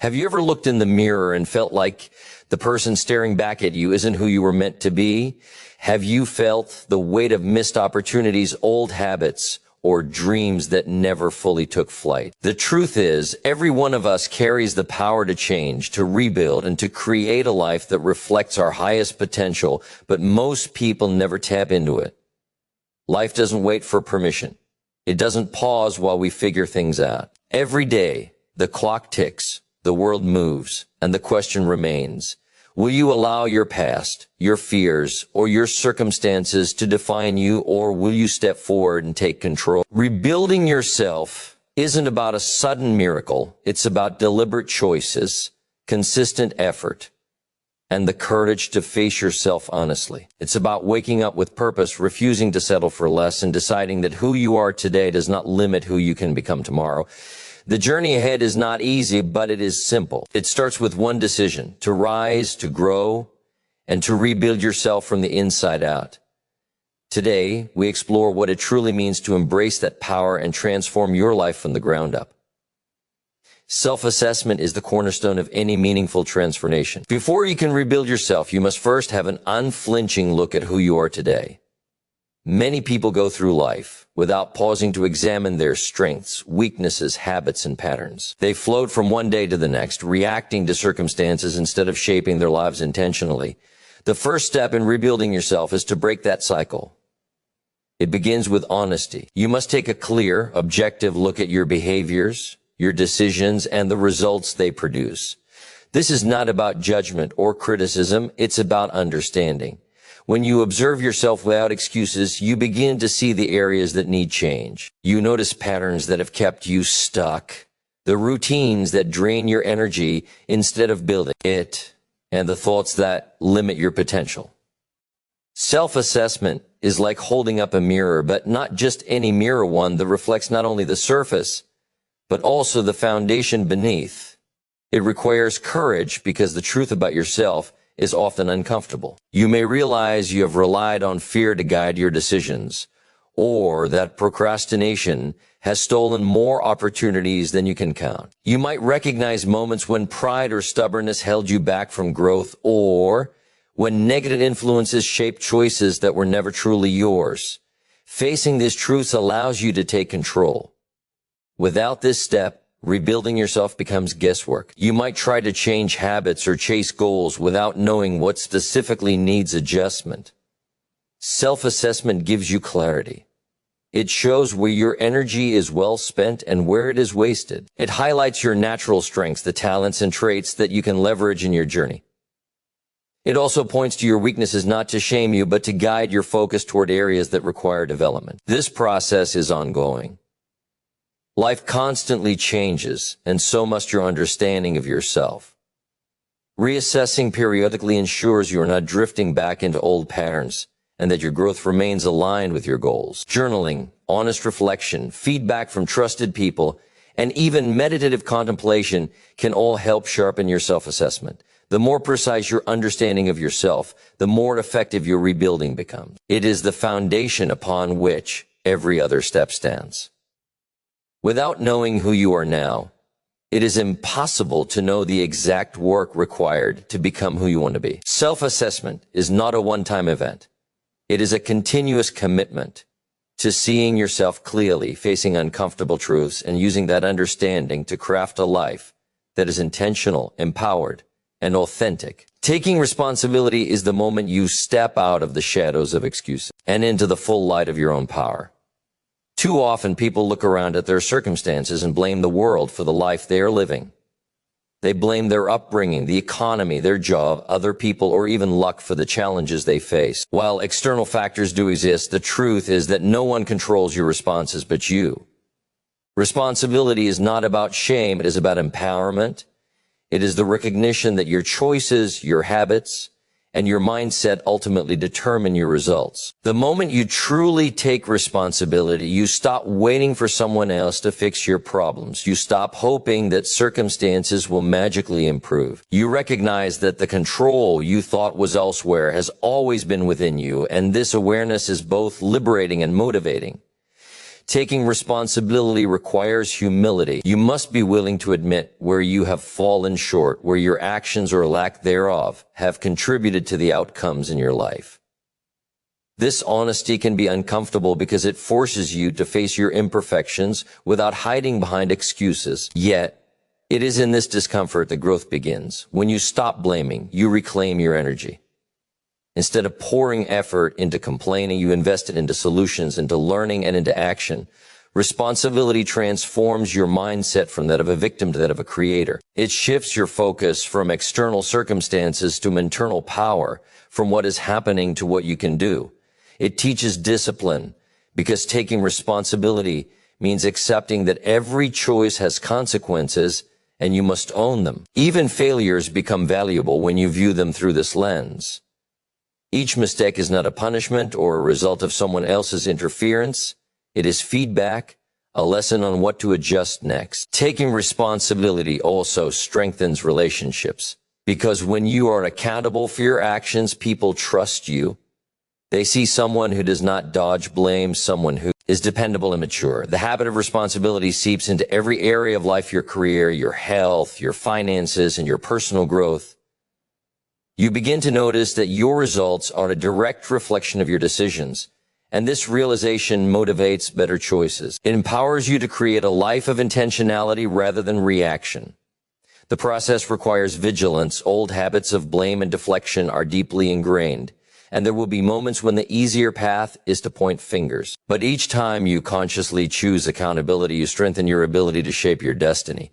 Have you ever looked in the mirror and felt like the person staring back at you isn't who you were meant to be? Have you felt the weight of missed opportunities, old habits, or dreams that never fully took flight? The truth is, every one of us carries the power to change, to rebuild, and to create a life that reflects our highest potential, but most people never tap into it. Life doesn't wait for permission. It doesn't pause while we figure things out. Every day, the clock ticks, the world moves, and the question remains: will you allow your past, your fears, or your circumstances to define you, or will you step forward and take control? Rebuilding yourself isn't about a sudden miracle. It's about deliberate choices, consistent effort, and the courage to face yourself honestly. It's about waking up with purpose, refusing to settle for less, and deciding that who you are today does not limit who you can become tomorrow. The journey ahead is not easy, but it is simple. It starts with one decision: to rise, to grow, and to rebuild yourself from the inside out. Today, we explore what it truly means to embrace that power and transform your life from the ground up. Self-assessment is the cornerstone of any meaningful transformation. Before you can rebuild yourself, you must first have an unflinching look at who you are today. Many people go through life without pausing to examine their strengths, weaknesses, habits, and patterns. They float from one day to the next, reacting to circumstances instead of shaping their lives intentionally. The first step in rebuilding yourself is to break that cycle. It begins with honesty. You must take a clear, objective look at your behaviors, your decisions, and the results they produce. This is not about judgment or criticism. It's about understanding. When you observe yourself without excuses, you begin to see the areas that need change. You notice patterns that have kept you stuck, the routines that drain your energy instead of building it, and the thoughts that limit your potential. Self-assessment is like holding up a mirror, but not just any mirror, one that reflects not only the surface, but also the foundation beneath. It requires courage because the truth about yourself is often uncomfortable. You may realize you have relied on fear to guide your decisions, or that procrastination has stolen more opportunities than you can count. You might recognize moments when pride or stubbornness held you back from growth, or when negative influences shaped choices that were never truly yours. Facing these truths allows you to take control. Without this step, rebuilding yourself becomes guesswork. You might try to change habits or chase goals without knowing what specifically needs adjustment. Self-assessment gives you clarity. It shows where your energy is well spent and where it is wasted. It highlights your natural strengths, the talents and traits that you can leverage in your journey. It also points to your weaknesses, not to shame you, but to guide your focus toward areas that require development. This process is ongoing. Life constantly changes, and so must your understanding of yourself. Reassessing periodically ensures you are not drifting back into old patterns and that your growth remains aligned with your goals. Journaling, honest reflection, feedback from trusted people, and even meditative contemplation can all help sharpen your self-assessment. The more precise your understanding of yourself, the more effective your rebuilding becomes. It is the foundation upon which every other step stands. Without knowing who you are now, it is impossible to know the exact work required to become who you want to be. Self-assessment is not a one-time event. It is a continuous commitment to seeing yourself clearly, facing uncomfortable truths, and using that understanding to craft a life that is intentional, empowered, and authentic. Taking responsibility is the moment you step out of the shadows of excuses and into the full light of your own power. Too often people look around at their circumstances and blame the world for the life they are living. They blame their upbringing, the economy, their job, other people, or even luck for the challenges they face. While external factors do exist, the truth is that no one controls your responses but you. Responsibility is not about shame, it is about empowerment. It is the recognition that your choices, your habits, and your mindset ultimately determine your results. The moment you truly take responsibility, you stop waiting for someone else to fix your problems. You stop hoping that circumstances will magically improve. You recognize that the control you thought was elsewhere has always been within you, and this awareness is both liberating and motivating. Taking responsibility requires humility. You must be willing to admit where you have fallen short, where your actions or lack thereof have contributed to the outcomes in your life. This honesty can be uncomfortable because it forces you to face your imperfections without hiding behind excuses. Yet, it is in this discomfort that growth begins. When you stop blaming, you reclaim your energy. Instead of pouring effort into complaining, you invest it into solutions, into learning, and into action. Responsibility transforms your mindset from that of a victim to that of a creator. It shifts your focus from external circumstances to internal power, from what is happening to what you can do. It teaches discipline, because taking responsibility means accepting that every choice has consequences and you must own them. Even failures become valuable when you view them through this lens. Each mistake is not a punishment or a result of someone else's interference. It is feedback, a lesson on what to adjust next. Taking responsibility also strengthens relationships, because when you are accountable for your actions, people trust you. They see someone who does not dodge blame, someone who is dependable and mature. The habit of responsibility seeps into every area of life, your career, your health, your finances, and your personal growth. You begin to notice that your results are a direct reflection of your decisions, and this realization motivates better choices. It empowers you to create a life of intentionality rather than reaction. The process requires vigilance. Old habits of blame and deflection are deeply ingrained, and there will be moments when the easier path is to point fingers. But each time you consciously choose accountability, you strengthen your ability to shape your destiny.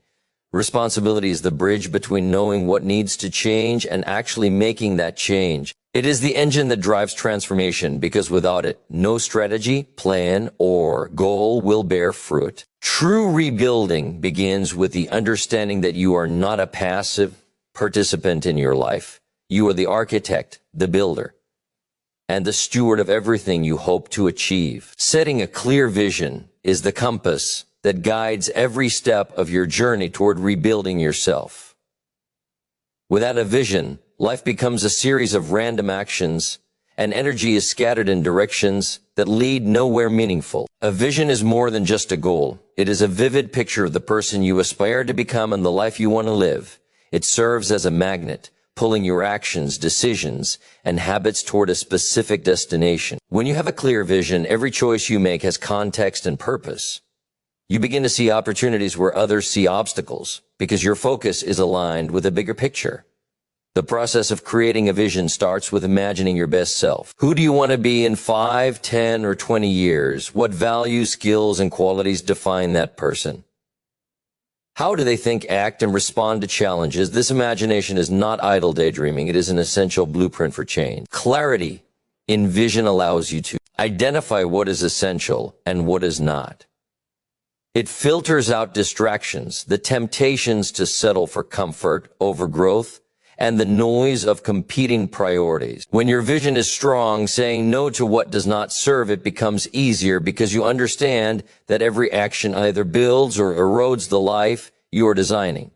Responsibility is the bridge between knowing what needs to change and actually making that change. It is the engine that drives transformation, because without it, no strategy, plan, or goal will bear fruit. True rebuilding begins with the understanding that you are not a passive participant in your life. You are the architect, the builder, and the steward of everything you hope to achieve. Setting a clear vision is the compass that guides every step of your journey toward rebuilding yourself. Without a vision, life becomes a series of random actions, and energy is scattered in directions that lead nowhere meaningful. A vision is more than just a goal. It is a vivid picture of the person you aspire to become and the life you want to live. It serves as a magnet, pulling your actions, decisions, and habits toward a specific destination. When you have a clear vision, every choice you make has context and purpose. You begin to see opportunities where others see obstacles, because your focus is aligned with a bigger picture. The process of creating a vision starts with imagining your best self. Who do you want to be in 5, 10, or 20 years? What values, skills, and qualities define that person? How do they think, act, and respond to challenges? This imagination is not idle daydreaming. It is an essential blueprint for change. Clarity in vision allows you to identify what is essential and what is not. It filters out distractions, the temptations to settle for comfort over growth, and the noise of competing priorities. When your vision is strong, saying no to what does not serve it becomes easier, because you understand that every action either builds or erodes the life you are designing.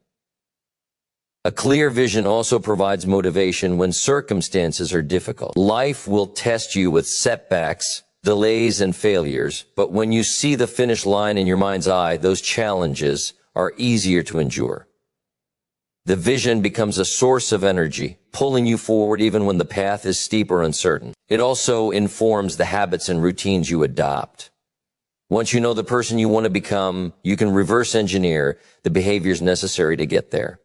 A clear vision also provides motivation when circumstances are difficult. Life will test you with setbacks, delays, and failures, but when you see the finish line in your mind's eye, those challenges are easier to endure. The vision becomes a source of energy, pulling you forward even when the path is steep or uncertain. It also informs the habits and routines you adopt. Once you know the person you want to become, you can reverse engineer the behaviors necessary to get there.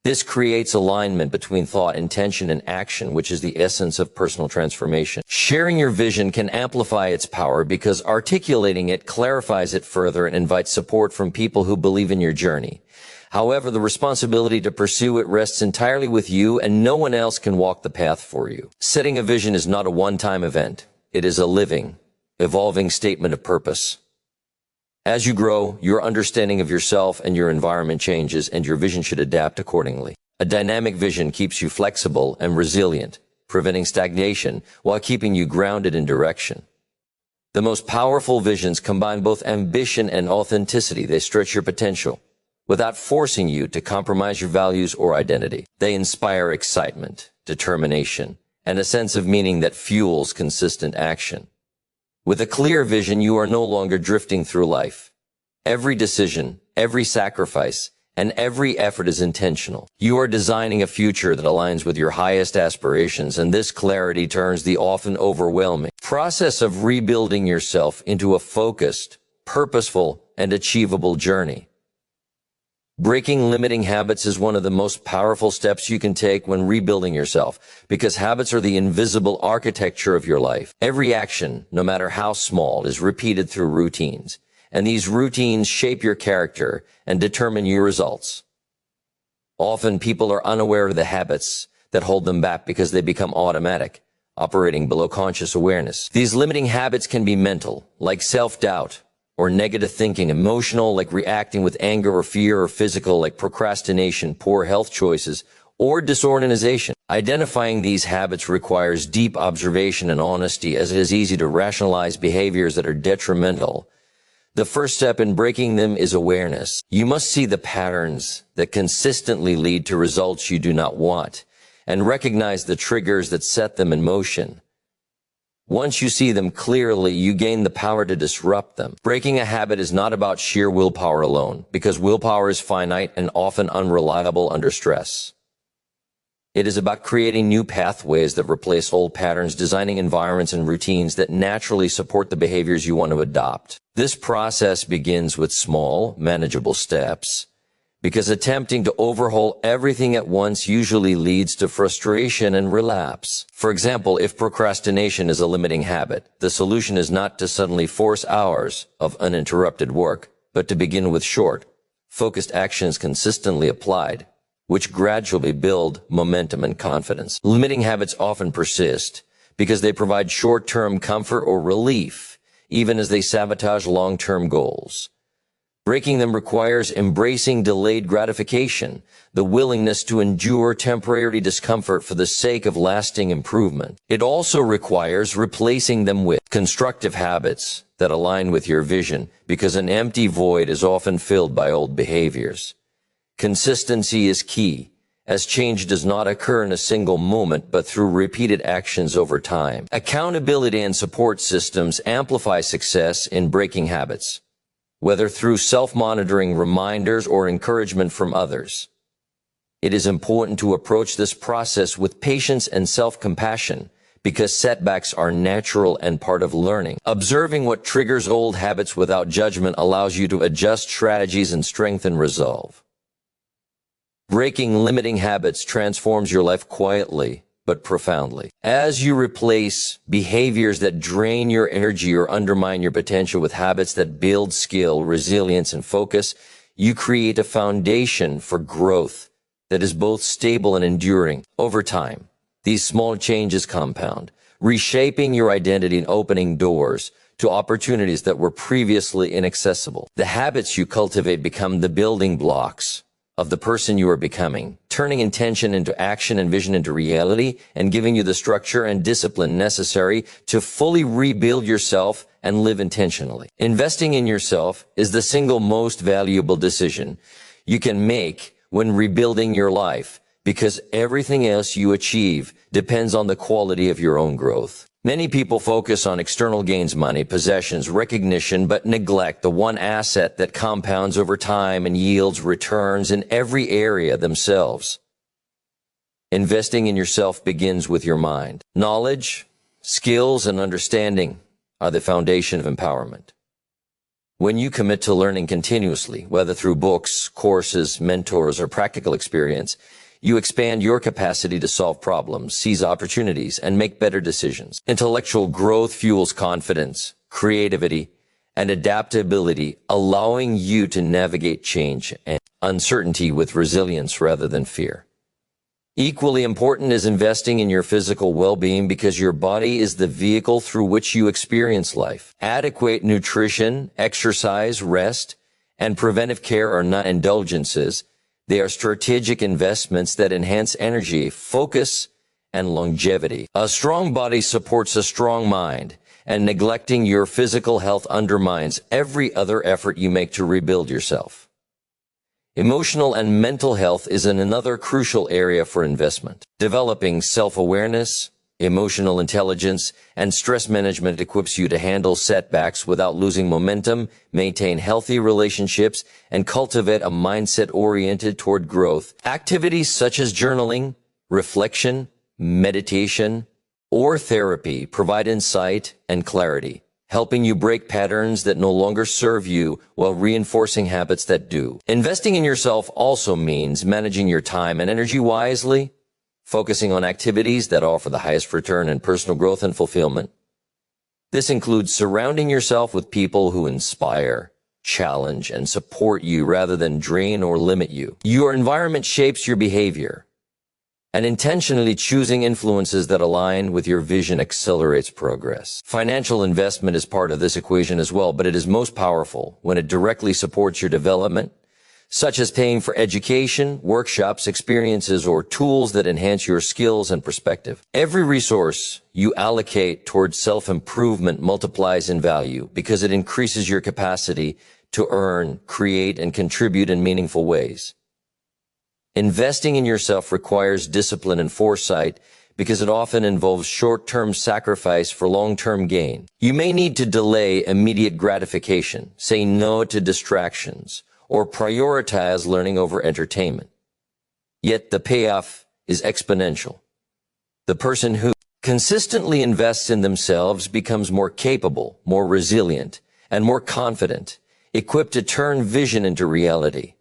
This creates alignment between thought, intention, and action, which is the essence of personal transformation. Sharing your vision can amplify its power, because articulating it clarifies it further and invites support from people who believe in your journey. However, the responsibility to pursue it rests entirely with you, and no one else can walk the path for you. Setting a vision is not a one-time event. It is a living, evolving statement of purpose. As you grow, your understanding of yourself and your environment changes, and your vision should adapt accordingly. A dynamic vision keeps you flexible and resilient, preventing stagnation while keeping you grounded in direction. The most powerful visions combine both ambition and authenticity. They stretch your potential without forcing you to compromise your values or identity. They inspire excitement, determination, and a sense of meaning that fuels consistent action. With a clear vision, you are no longer drifting through life. Every decision, every sacrifice, and every effort is intentional. You are designing a future that aligns with your highest aspirations, and this clarity turns the often overwhelming process of rebuilding yourself into a focused, purposeful, and achievable journey. Breaking limiting habits is one of the most powerful steps you can take when rebuilding yourself, because habits are the invisible architecture of your life. Every action, no matter how small, is repeated through routines, and these routines shape your character and determine your results. Often people are unaware of the habits that hold them back because they become automatic, operating below conscious awareness. These limiting habits can be mental, like self-doubt, or negative thinking; emotional, like reacting with anger or fear; or physical, like procrastination, poor health choices, or disorganization. Identifying these habits requires deep observation and honesty, as it is easy to rationalize behaviors that are detrimental. The first step in breaking them is awareness. You must see the patterns that consistently lead to results you do not want, and recognize the triggers that set them in motion. Once you see them clearly, you gain the power to disrupt them. Breaking a habit is not about sheer willpower alone, because willpower is finite and often unreliable under stress. It is about creating new pathways that replace old patterns, designing environments and routines that naturally support the behaviors you want to adopt. This process begins with small, manageable steps, because attempting to overhaul everything at once usually leads to frustration and relapse. For example, if procrastination is a limiting habit, the solution is not to suddenly force hours of uninterrupted work, but to begin with short, focused actions consistently applied, which gradually build momentum and confidence. Limiting habits often persist because they provide short-term comfort or relief, even as they sabotage long-term goals. Breaking them requires embracing delayed gratification, the willingness to endure temporary discomfort for the sake of lasting improvement. It also requires replacing them with constructive habits that align with your vision, because an empty void is often filled by old behaviors. Consistency is key, as change does not occur in a single moment, but through repeated actions over time. Accountability and support systems amplify success in breaking habits, whether through self-monitoring reminders or encouragement from others. It is important to approach this process with patience and self-compassion, because setbacks are natural and part of learning. Observing what triggers old habits without judgment allows you to adjust strategies and strengthen resolve. Breaking limiting habits transforms your life quietly but profoundly. As you replace behaviors that drain your energy or undermine your potential with habits that build skill, resilience, and focus, you create a foundation for growth that is both stable and enduring. Over time, these small changes compound, reshaping your identity and opening doors to opportunities that were previously inaccessible. The habits you cultivate become the building blocks of the person you are becoming, turning intention into action and vision into reality, and giving you the structure and discipline necessary to fully rebuild yourself and live intentionally. Investing in yourself is the single most valuable decision you can make when rebuilding your life, because everything else you achieve depends on the quality of your own growth. Many people focus on external gains, money, possessions, recognition, but neglect the one asset that compounds over time and yields returns in every area: themselves. Investing in yourself begins with your mind. Knowledge, skills, and understanding are the foundation of empowerment. When you commit to learning continuously, whether through books, courses, mentors, or practical experience, you expand your capacity to solve problems, seize opportunities, and make better decisions. Intellectual growth fuels confidence, creativity, and adaptability, allowing you to navigate change and uncertainty with resilience rather than fear. Equally important is investing in your physical well-being, because your body is the vehicle through which you experience life. Adequate nutrition, exercise, rest, and preventive care are not indulgences. They are strategic investments that enhance energy, focus, and longevity. A strong body supports a strong mind, and neglecting your physical health undermines every other effort you make to rebuild yourself. Emotional and mental health is another crucial area for investment. Developing self-awareness, emotional intelligence, and stress management equips you to handle setbacks without losing momentum, maintain healthy relationships, and cultivate a mindset oriented toward growth. Activities such as journaling, reflection, meditation, or therapy provide insight and clarity, helping you break patterns that no longer serve you while reinforcing habits that do. Investing in yourself also means managing your time and energy wisely, focusing on activities that offer the highest return in personal growth and fulfillment. This includes surrounding yourself with people who inspire, challenge, and support you rather than drain or limit you. Your environment shapes your behavior, and intentionally choosing influences that align with your vision accelerates progress. Financial investment is part of this equation as well, but it is most powerful when it directly supports your development, such as paying for education, workshops, experiences, or tools that enhance your skills and perspective. Every resource you allocate towards self-improvement multiplies in value because it increases your capacity to earn, create, and contribute in meaningful ways. Investing in yourself requires discipline and foresight because it often involves short-term sacrifice for long-term gain. You may need to delay immediate gratification, say no to distractions, or prioritize learning over entertainment. Yet the payoff is exponential. The person who consistently invests in themselves becomes more capable, more resilient, and more confident, equipped to turn vision into reality.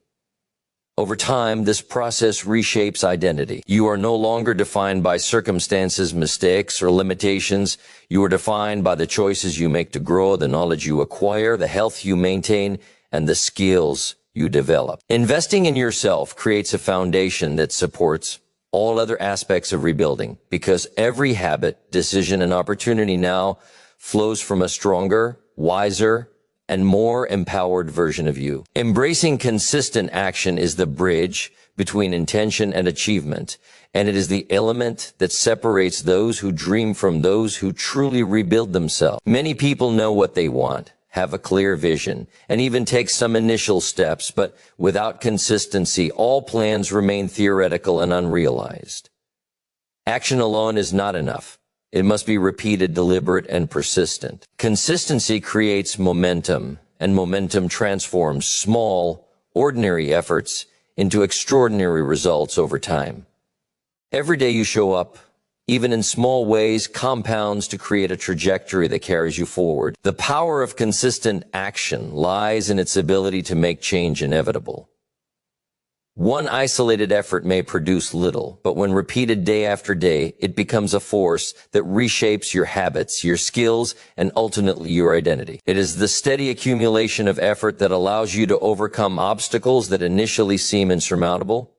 Over time, this process reshapes identity. You are no longer defined by circumstances, mistakes, or limitations. You are defined by the choices you make to grow, the knowledge you acquire, the health you maintain, and the skills you develop. Investing in yourself creates a foundation that supports all other aspects of rebuilding because every habit, decision, and opportunity now flows from a stronger, wiser, and more empowered version of you. Embracing consistent action is the bridge between intention and achievement, and it is the element that separates those who dream from those who truly rebuild themselves. Many people know what they want, have a clear vision, and even take some initial steps, but without consistency, all plans remain theoretical and unrealized. Action alone is not enough. It must be repeated, deliberate, and persistent. Consistency creates momentum, and momentum transforms small, ordinary efforts into extraordinary results over time. Every day you show up, even in small ways, compounds to create a trajectory that carries you forward. The power of consistent action lies in its ability to make change inevitable. One isolated effort may produce little, but when repeated day after day, it becomes a force that reshapes your habits, your skills, and ultimately your identity. It is the steady accumulation of effort that allows you to overcome obstacles that initially seem insurmountable.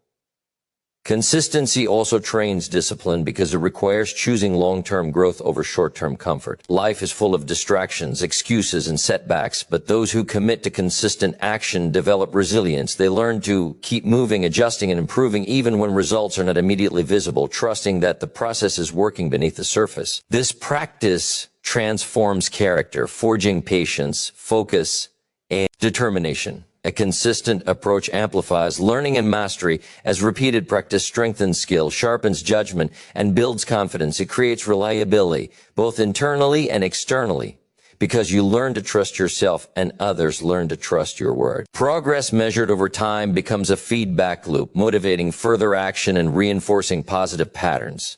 Consistency also trains discipline because it requires choosing long-term growth over short-term comfort. Life is full of distractions, excuses, and setbacks, but those who commit to consistent action develop resilience. They learn to keep moving, adjusting, and improving even when results are not immediately visible, trusting that the process is working beneath the surface. This practice transforms character, forging patience, focus, and determination. A consistent approach amplifies learning and mastery as repeated practice strengthens skill, sharpens judgment, and builds confidence. It creates reliability, both internally and externally, because you learn to trust yourself and others learn to trust your word. Progress measured over time becomes a feedback loop, motivating further action and reinforcing positive patterns.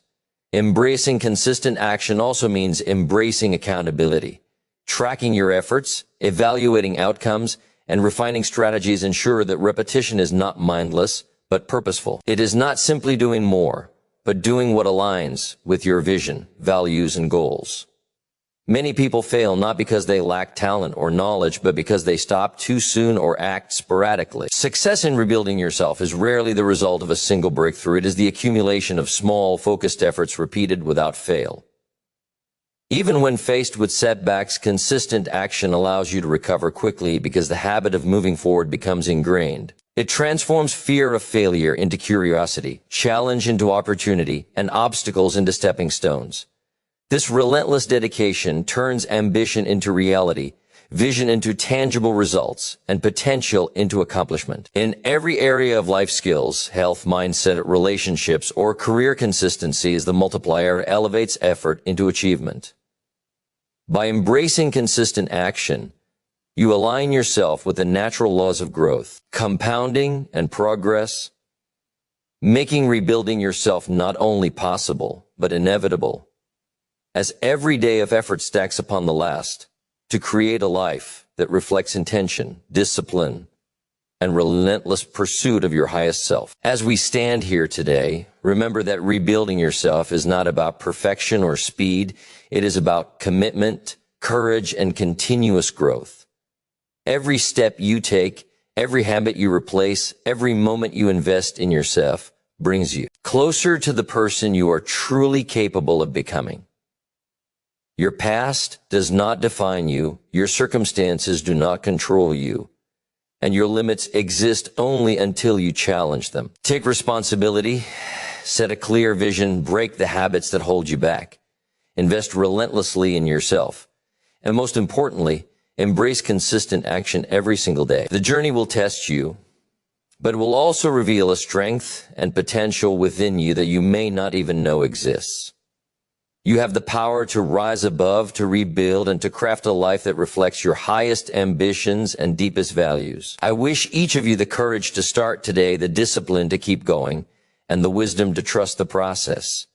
Embracing consistent action also means embracing accountability. Tracking your efforts, evaluating outcomes, and refining strategies ensure that repetition is not mindless, but purposeful. It is not simply doing more, but doing what aligns with your vision, values, and goals. Many people fail not because they lack talent or knowledge, but because they stop too soon or act sporadically. Success in rebuilding yourself is rarely the result of a single breakthrough. It is the accumulation of small, focused efforts repeated without fail. Even when faced with setbacks, consistent action allows you to recover quickly because the habit of moving forward becomes ingrained. It transforms fear of failure into curiosity, challenge into opportunity, and obstacles into stepping stones. This relentless dedication turns ambition into reality, vision into tangible results, and potential into accomplishment. In every area of life skills, health, mindset, relationships, or career, consistency is the multiplier elevates effort into achievement. By embracing consistent action, you align yourself with the natural laws of growth, compounding, and progress, making rebuilding yourself not only possible, but inevitable, as every day of effort stacks upon the last, to create a life that reflects intention, discipline, and relentless pursuit of your highest self. As we stand here today, remember that rebuilding yourself is not about perfection or speed. It is about commitment, courage, and continuous growth. Every step you take, every habit you replace, every moment you invest in yourself brings you closer to the person you are truly capable of becoming. Your past does not define you, your circumstances do not control you, and your limits exist only until you challenge them. Take responsibility, set a clear vision, break the habits that hold you back, invest relentlessly in yourself, and most importantly, embrace consistent action every single day. The journey will test you, but it will also reveal a strength and potential within you that you may not even know exists. You have the power to rise above, to rebuild, and to craft a life that reflects your highest ambitions and deepest values. I wish each of you the courage to start today, the discipline to keep going, and the wisdom to trust the process.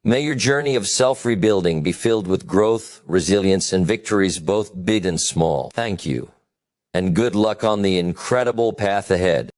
May your journey of self-rebuilding be filled with growth, resilience, and victories both big and small. Thank you, and good luck on the incredible path ahead.